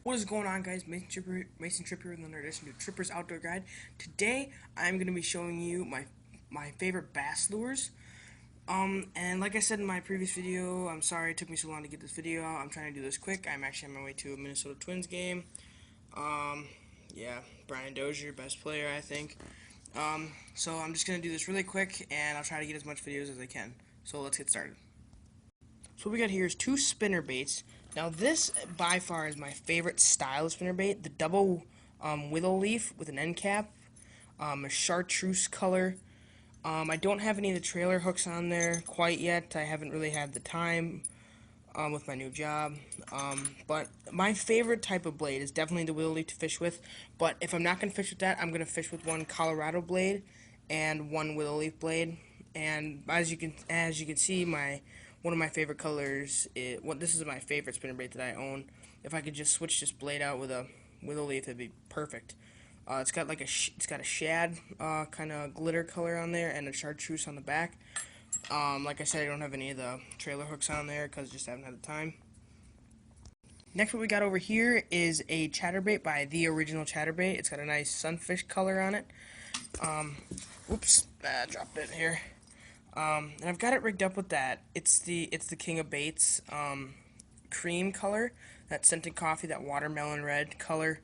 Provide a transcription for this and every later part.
What is going on, guys? Mason Tripp here with another edition of Tripper's Outdoor Guide. Today, I'm going to be showing you my favorite bass lures. And like I said in my previous video, I'm sorry it took me so long to get this video out. I'm trying to do this quick. I'm actually on my way to a Minnesota Twins game. Yeah, Brian Dozier, best player, I think. So I'm just going to do this really quick, and I'll try to get as much videos as I can. So let's get started. So what we got here is two spinner baits. Now this by far is my favorite style of spinner bait. The double willow leaf with an end cap, a chartreuse color. I don't have any of the trailer hooks on there quite yet. I haven't really had the time with my new job. But my favorite type of blade is definitely the willow leaf to fish with. But if I'm not going to fish with that, I'm going to fish with one Colorado blade and one willow leaf blade. And as you can see, one of my favorite colors is this is my favorite spinner bait that I own. If I could just switch this blade out with a willow leaf, that'd be perfect. It's got like it's got a shad kind of glitter color on there and a chartreuse on the back. Like I said, I don't have any of the trailer hooks on there because I just haven't had the time. Next, what we got over here is a chatterbait by The Original Chatterbait. It's got a nice sunfish color on it. Whoops, dropped it here. And I've got it rigged up with that. It's the King of Baits cream color, that scented coffee, that watermelon red color.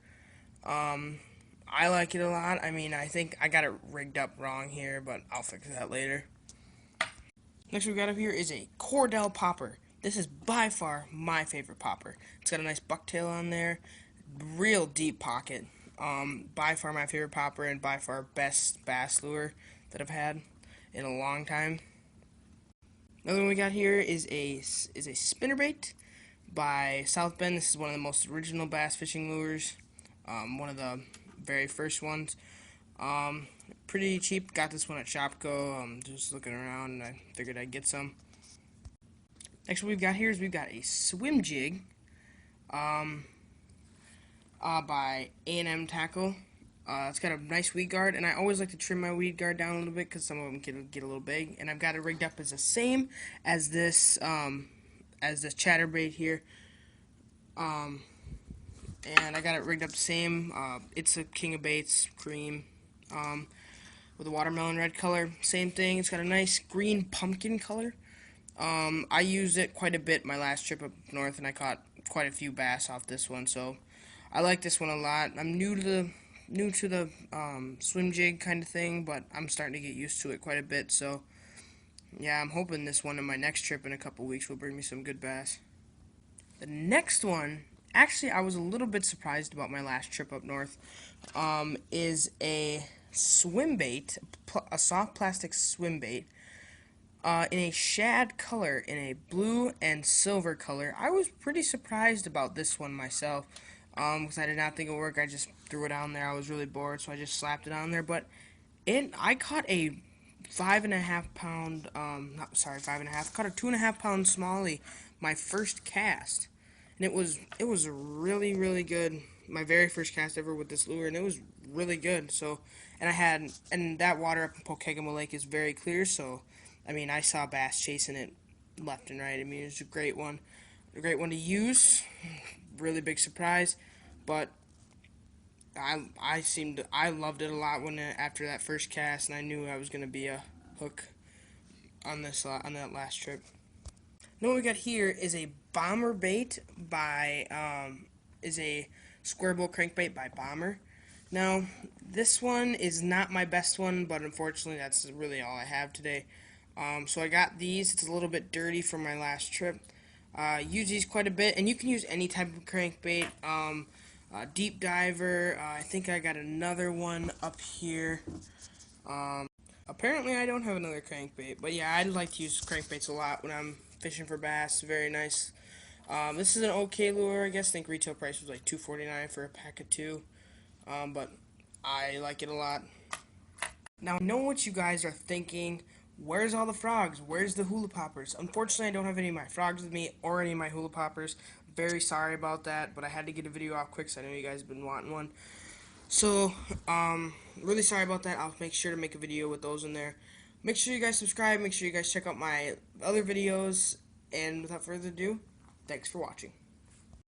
I like it a lot. I mean, I think I got it rigged up wrong here, but I'll fix that later. Next we got up here is a Cordell popper. This is by far my favorite popper. It's got a nice bucktail on there, real deep pocket. By far my favorite popper and by far best bass lure that I've had in a long time. Another one we got here is a spinnerbait by South Bend. This is one of the most original bass fishing lures. One of the very first ones. Pretty cheap. Got this one at Shopko. Just looking around and I figured I'd get some. Next one we've got here is we've got a swim jig by A&M Tackle. It's got a nice weed guard, and I always like to trim my weed guard down a little bit because some of them can get a little big. And I've got it rigged up as the same as this chatterbait here. And I got it rigged up the same. It's a King of Baits cream with a watermelon red color. Same thing. It's got a nice green pumpkin color. I used it quite a bit my last trip up north, and I caught quite a few bass off this one. So I like this one a lot. I'm new to the swim jig kind of thing, but I'm starting to get used to it quite a bit. So yeah, I'm hoping this one in my next trip in a couple weeks will bring me some good bass. The next one, actually, I was a little bit surprised about my last trip up north, is a swim bait, a soft plastic swim bait, in a shad color, in a blue and silver color. I was pretty surprised about this one myself, because I did not think it would work. I just threw it on there. I was really bored, so I just slapped it on there. But I caught a 5.5 pound, not sorry, 5.5. Caught a 2.5 pound smallie my first cast, and it was really good. My very first cast ever with this lure, and it was really good. So, and that water up in Pokegama Lake is very clear. So, I mean, I saw bass chasing it left and right. I mean, it's a great one to use. Really big surprise, but I loved it a lot after that first cast, and I knew I was gonna be a hook on that last trip. Now what we got here is a bomber bait is a square bill crankbait by Bomber. Now this one is not my best one, but unfortunately that's really all I have today. So I got these. It's a little bit dirty from my last trip. Use these quite a bit, and you can use any type of crankbait. Deep diver. I think I got another one up here. Apparently I don't have another crankbait, but yeah, I like to use crankbaits a lot when I'm fishing for bass. Very nice. This is an okay lure, I guess. I think retail price was like $2.49 for a pack of 2, but I like it a lot. Now I know what you guys are thinking. Where's all the frogs? Where's the hula poppers? Unfortunately, I don't have any of my frogs with me or any of my hula poppers. Very sorry about that, but I had to get a video off quick, so I know you guys have been wanting one. So, really sorry about that. I'll make sure to make a video with those in there. Make sure you guys subscribe. Make sure you guys check out my other videos. And without further ado, thanks for watching.